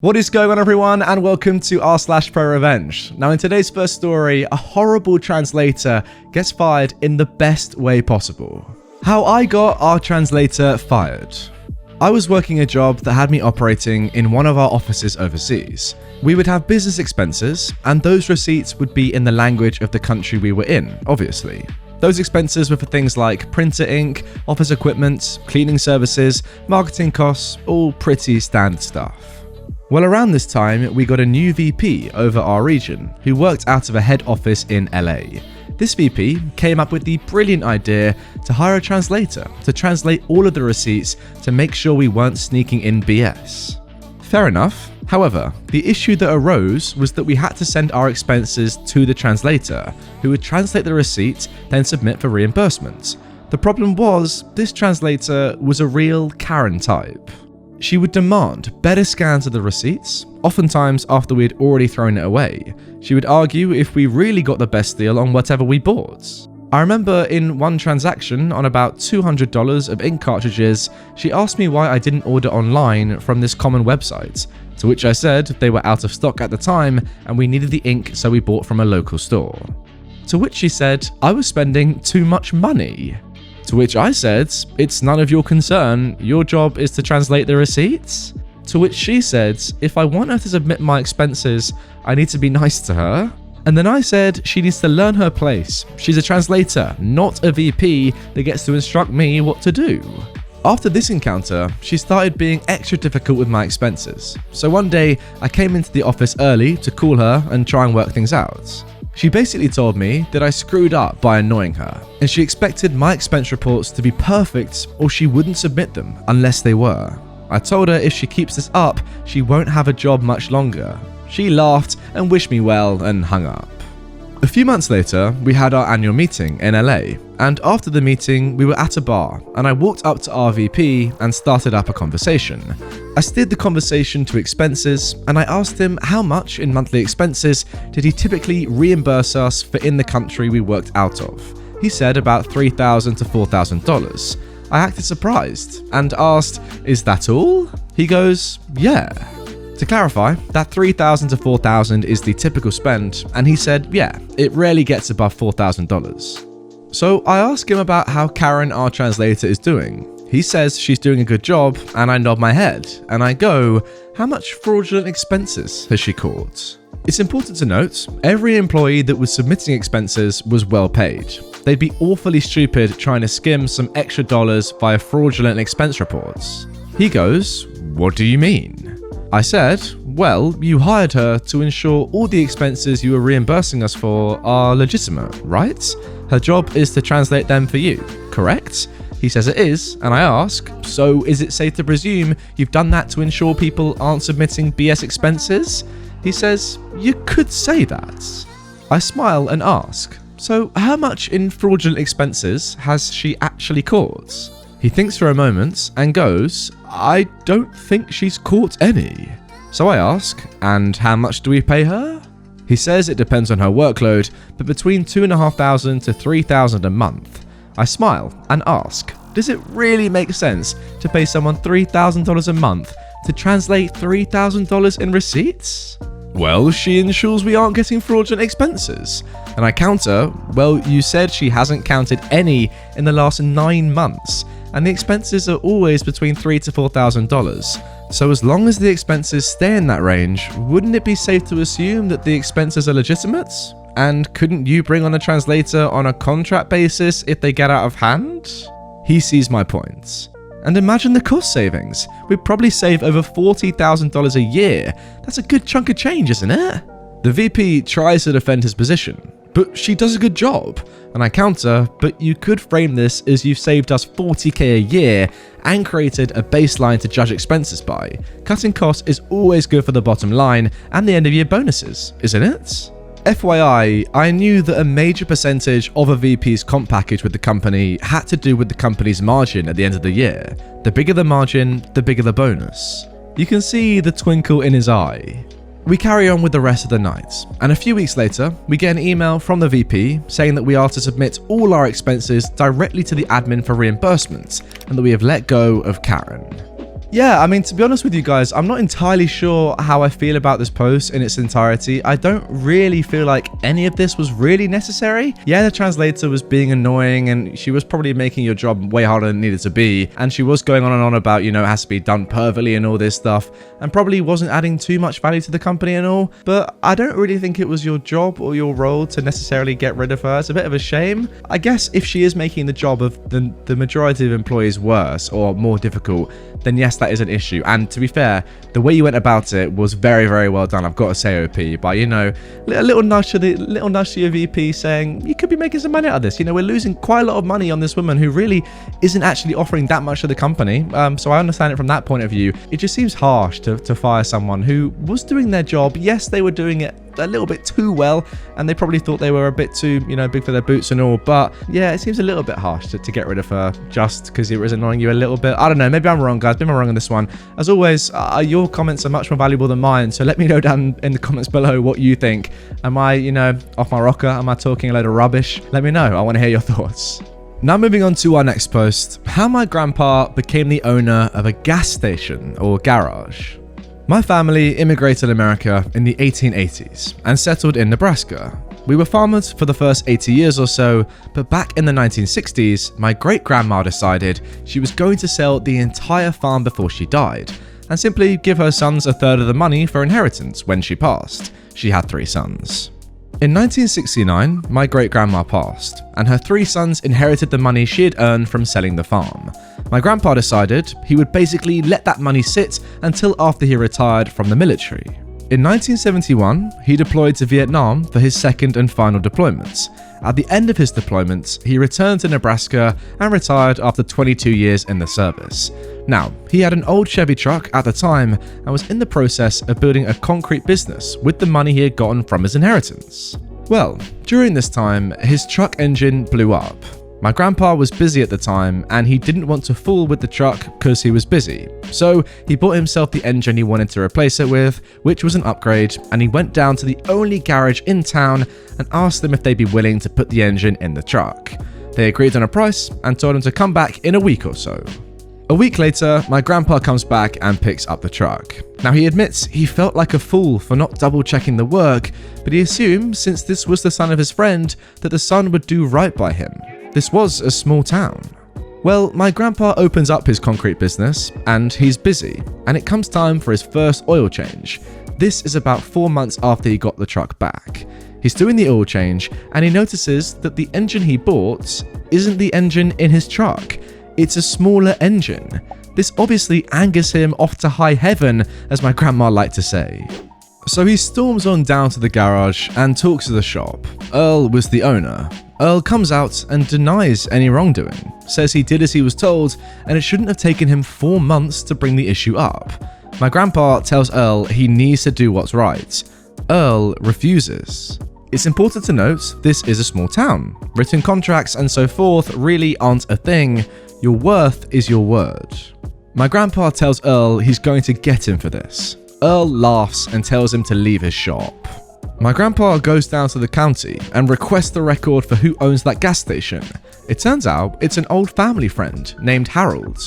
What is going on, everyone, and welcome to r/ProRevenge. Now, in today's first story, a horrible translator gets fired in the best way possible. How I got our translator fired. I was working a job that had me operating in one of our offices overseas. We would have business expenses, and those receipts would be in the language of the country we were in, obviously. Those expenses were for things like printer ink, office equipment, cleaning services, marketing costs, all pretty standard stuff. Well, around this time, we got a new VP over our region who worked out of a head office in LA. This VP came up with the brilliant idea to hire a translator to translate all of the receipts to make sure we weren't sneaking in BS. Fair enough. However, the issue that arose was that we had to send our expenses to the translator, who would translate the receipt, then submit for reimbursement. The problem was, this translator was a real Karen type. She would demand better scans of the receipts, oftentimes after we had already thrown it away. She would argue if we really got the best deal on whatever we bought. I remember in one transaction on about $200 of ink cartridges, she asked me why I didn't order online from this common website, to which I said they were out of stock at the time and we needed the ink, so we bought from a local store. To which she said I was spending too much money. To which I said, it's none of your concern, your job is to translate the receipts? To which she said, if I want her to submit my expenses, I need to be nice to her. And then I said she needs to learn her place. She's a translator, not a VP that gets to instruct me what to do. After this encounter, she started being extra difficult with my expenses. So one day, I came into the office early to call her and try and work things out. She basically told me that I screwed up by annoying her, and she expected my expense reports to be perfect or she wouldn't submit them unless they were. I told her if she keeps this up, she won't have a job much longer. She laughed and wished me well and hung up. A few months later, we had our annual meeting in LA, and after the meeting, we were at a bar, and I walked up to our VP and started up a conversation. I steered the conversation to expenses, and I asked him how much in monthly expenses did he typically reimburse us for in the country we worked out of. He said about $3,000 to $4,000. I acted surprised and asked, "Is that all?" He goes, "Yeah." To clarify, that $3,000 to $4,000 is the typical spend, and he said, yeah, it rarely gets above $4,000. So I asked him about how Karen, our translator, is doing. He says she's doing a good job, and I nod my head, and I go, how much fraudulent expenses has she caught? It's important to note, every employee that was submitting expenses was well paid. They'd be awfully stupid trying to skim some extra dollars via fraudulent expense reports. He goes, what do you mean? I said, well, you hired her to ensure all the expenses you were reimbursing us for are legitimate, right? Her job is to translate them for you, correct? He says it is, and I ask, so is it safe to presume you've done that to ensure people aren't submitting BS expenses? He says, you could say that. I smile and ask, so how much in fraudulent expenses has she actually caught? He thinks for a moment and goes, I don't think she's caught any. So I ask, and how much do we pay her? He says it depends on her workload, but between $2,500 to $3,000 a month. I smile and ask, does it really make sense to pay someone $3,000 a month to translate $3,000 in receipts? Well, she ensures we aren't getting fraudulent expenses. And I counter, well, you said she hasn't counted any in the last 9 months. And the expenses are always between $3,000 to $4,000. So as long as the expenses stay in that range, wouldn't it be safe to assume that the expenses are legitimate? And couldn't you bring on a translator on a contract basis if they get out of hand? He sees my point. And imagine the cost savings. We'd probably save over $40,000 a year. That's a good chunk of change, isn't it? The VP tries to defend his position. But she does a good job. And I counter, but you could frame this as you've saved us $40,000 a year and created a baseline to judge expenses by. Cutting costs is always good for the bottom line and the end of year bonuses, isn't it? FYI, I knew that a major percentage of a VP's comp package with the company had to do with the company's margin at the end of the year. The bigger the margin, the bigger the bonus. You can see the twinkle in his eye. We carry on with the rest of the night, and a few weeks later, we get an email from the VP saying that we are to submit all our expenses directly to the admin for reimbursement, and that we have let go of Karen. Yeah, I mean, to be honest with you guys, I'm not entirely sure how I feel about this post in its entirety. I don't really feel like any of this was really necessary. Yeah, the translator was being annoying and she was probably making your job way harder than it needed to be. And she was going on and on about, you know, it has to be done perfectly and all this stuff, and probably wasn't adding too much value to the company and all. But I don't really think it was your job or your role to necessarily get rid of her. It's a bit of a shame. I guess if she is making the job of the majority of employees worse or more difficult, then yes, that is an issue. And to be fair, the way you went about it was very, very well done. I've got to say, OP. But you know, a little nudge to your VP saying you could be making some money out of this. You know, we're losing quite a lot of money on this woman who really isn't actually offering that much to the company. So I understand it from that point of view. It just seems harsh to fire someone who was doing their job. Yes, they were doing it a little bit too well, and they probably thought they were a bit too, you know, big for their boots and all. But yeah, it seems a little bit harsh to get rid of her just because it was annoying you a little bit. I don't know, maybe I'm wrong, guys. Maybe I'm wrong on this one. As always, your comments are much more valuable than mine, so let me know down in the comments below what you think. Am I, you know, off my rocker? Am I talking a load of rubbish? Let me know. I want to hear your thoughts. Now moving on to our next post, how my grandpa became the owner of a gas station or garage. My family immigrated to America in the 1880s and settled in Nebraska. We were farmers for the first 80 years or so, but back in the 1960s, my great-grandma decided she was going to sell the entire farm before she died, and simply give her sons a third of the money for inheritance when she passed. She had 3 sons. In 1969, my great-grandma passed, and her 3 sons inherited the money she had earned from selling the farm. My grandpa decided he would basically let that money sit until after he retired from the military. In 1971, he deployed to Vietnam for his second and final deployment. At the end of his deployment, he returned to Nebraska and retired after 22 years in the service. Now, he had an old Chevy truck at the time and was in the process of building a concrete business with the money he had gotten from his inheritance. Well, during this time, his truck engine blew up. My grandpa was busy at the time and he didn't want to fool with the truck because he was busy. So he bought himself the engine he wanted to replace it with, which was an upgrade, and he went down to the only garage in town and asked them if they'd be willing to put the engine in the truck. They agreed on a price and told him to come back in a week or so. A week later, my grandpa comes back and picks up the truck. Now he admits he felt like a fool for not double checking the work, but he assumed since this was the son of his friend that the son would do right by him. This was a small town. Well, my grandpa opens up his concrete business and he's busy, and it comes time for his first oil change. This is about 4 months after he got the truck back. He's doing the oil change and he notices that the engine he bought isn't the engine in his truck. It's a smaller engine. This obviously angers him off to high heaven, as my grandma liked to say. So he storms on down to the garage and talks to the shop. Earl was the owner. Earl comes out and denies any wrongdoing, says he did as he was told and it shouldn't have taken him 4 months to bring the issue up. My grandpa tells Earl he needs to do what's right. Earl refuses. It's important to note this is a small town. Written contracts and so forth really aren't a thing. Your worth is your word. My grandpa tells Earl he's going to get him for this. Earl laughs and tells him to leave his shop. My grandpa goes down to the county and requests the record for who owns that gas station. It turns out it's an old family friend named Harold.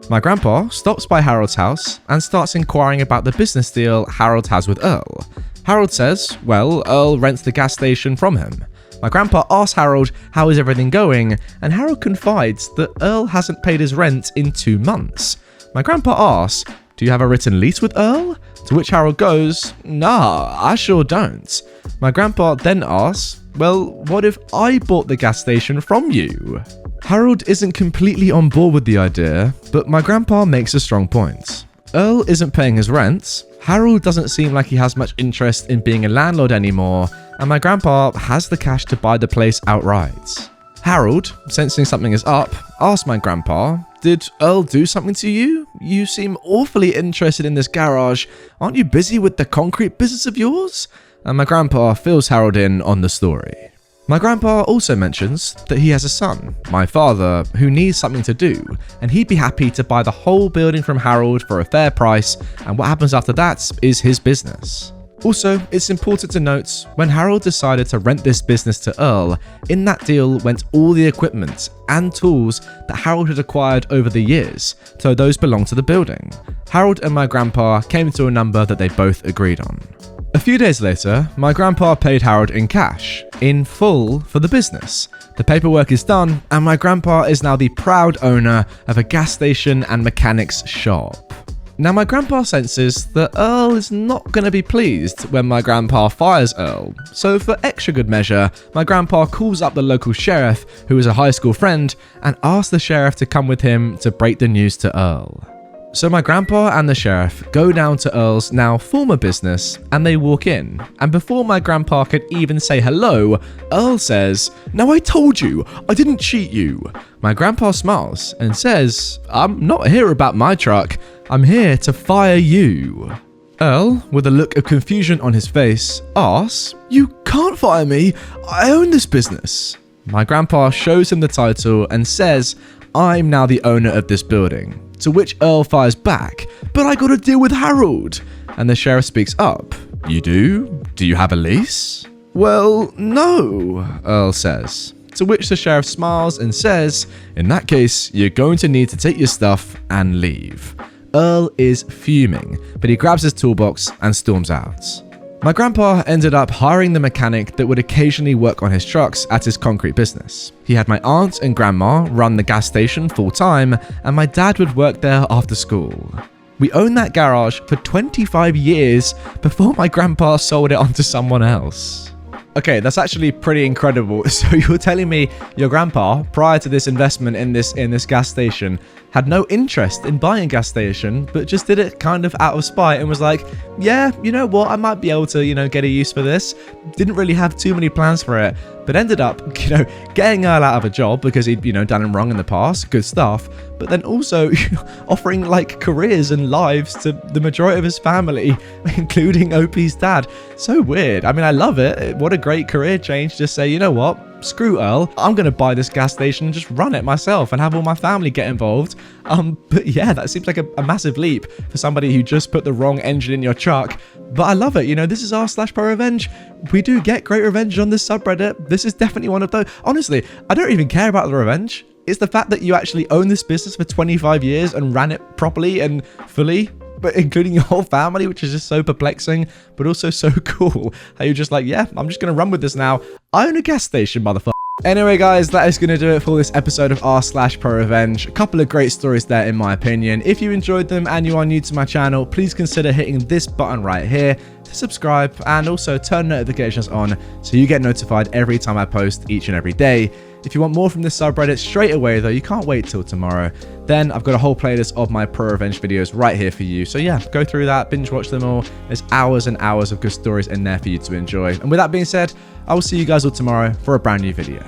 My grandpa stops by Harold's house and starts inquiring about the business deal Harold has with Earl. Harold says, well, Earl rents the gas station from him. My grandpa asks Harold how is everything going, and Harold confides that Earl hasn't paid his rent in 2 months. My grandpa asks, do you have a written lease with Earl? To which Harold goes, nah, I sure don't. My grandpa then asks, well, what if I bought the gas station from you? Harold isn't completely on board with the idea, but my grandpa makes a strong point. Earl isn't paying his rent, Harold doesn't seem like he has much interest in being a landlord anymore, and my grandpa has the cash to buy the place outright. Harold, sensing something is up, asks my grandpa, did Earl do something to you? You seem awfully interested in this garage. Aren't you busy with the concrete business of yours? And my grandpa fills Harold in on the story. My grandpa also mentions that he has a son, my father, who needs something to do, and he'd be happy to buy the whole building from Harold for a fair price, and what happens after that is his business. Also, it's important to note, when Harold decided to rent this business to Earl, in that deal went all the equipment and tools that Harold had acquired over the years, so those belong to the building. Harold and my grandpa came to a number that they both agreed on. A few days later, my grandpa paid Harold in cash, in full, for the business. The paperwork is done, and my grandpa is now the proud owner of a gas station and mechanics shop. Now, my grandpa senses that Earl is not going to be pleased when my grandpa fires Earl, so for extra good measure, my grandpa calls up the local sheriff, who is a high school friend, and asks the sheriff to come with him to break the news to Earl. So my grandpa and the sheriff go down to Earl's now former business and they walk in. And before my grandpa could even say hello, Earl says, "Now I told you, I didn't cheat you." My grandpa smiles and says, "I'm not here about my truck, I'm here to fire you." Earl, with a look of confusion on his face, asks, "You can't fire me, I own this business." My grandpa shows him the title and says, "I'm now the owner of this building." To which Earl fires back, "But I gotta deal with Harold." And the sheriff speaks up, "You do? Do you have a lease?" "Well, no," Earl says. To which the sheriff smiles and says, "In that case, you're going to need to take your stuff and leave." Earl is fuming, but he grabs his toolbox and storms out. My grandpa ended up hiring the mechanic that would occasionally work on his trucks at his concrete business. He had my aunt and grandma run the gas station full time, and my dad would work there after school. We owned that garage for 25 years before my grandpa sold it on to someone else. Okay, that's actually pretty incredible. So you're telling me your grandpa, prior to this investment in this gas station, had no interest in buying a gas station, but just did it kind of out of spite and was like, yeah, you know what, I might be able to, get a use for this. Didn't really have too many plans for it, but ended up, getting Earl out of a job because he'd, done him wrong in the past, good stuff, but then also offering careers and lives to the majority of his family, including OP's dad. So weird. I mean, I love it. What a great career change. Just say, you know what? Screw Earl, I'm going to buy this gas station and just run it myself and have all my family get involved. But yeah, that seems like a massive leap for somebody who just put the wrong engine in your truck. But I love it. This is r/ProRevenge. We do get great revenge on this subreddit. This is definitely one of those. Honestly, I don't even care about the revenge. It's the fact that you actually own this business for 25 years and ran it properly and fully, but including your whole family, which is just so perplexing, but also so cool. How you're just like, yeah, I'm just going to run with this now. I own a gas station, motherfucker. Anyway, guys, that is going to do it for this episode of r/ProRevenge. A couple of great stories there, in my opinion. If you enjoyed them and you are new to my channel, please consider hitting this button right here to subscribe and also turn notifications on so you get notified every time I post each and every day. If you want more from this subreddit straight away, though, you can't wait till tomorrow, then I've got a whole playlist of my ProRevenge videos right here for you. So yeah, go through that, binge watch them all. There's hours and hours of good stories in there for you to enjoy. And with that being said, I will see you guys all tomorrow for a brand new video.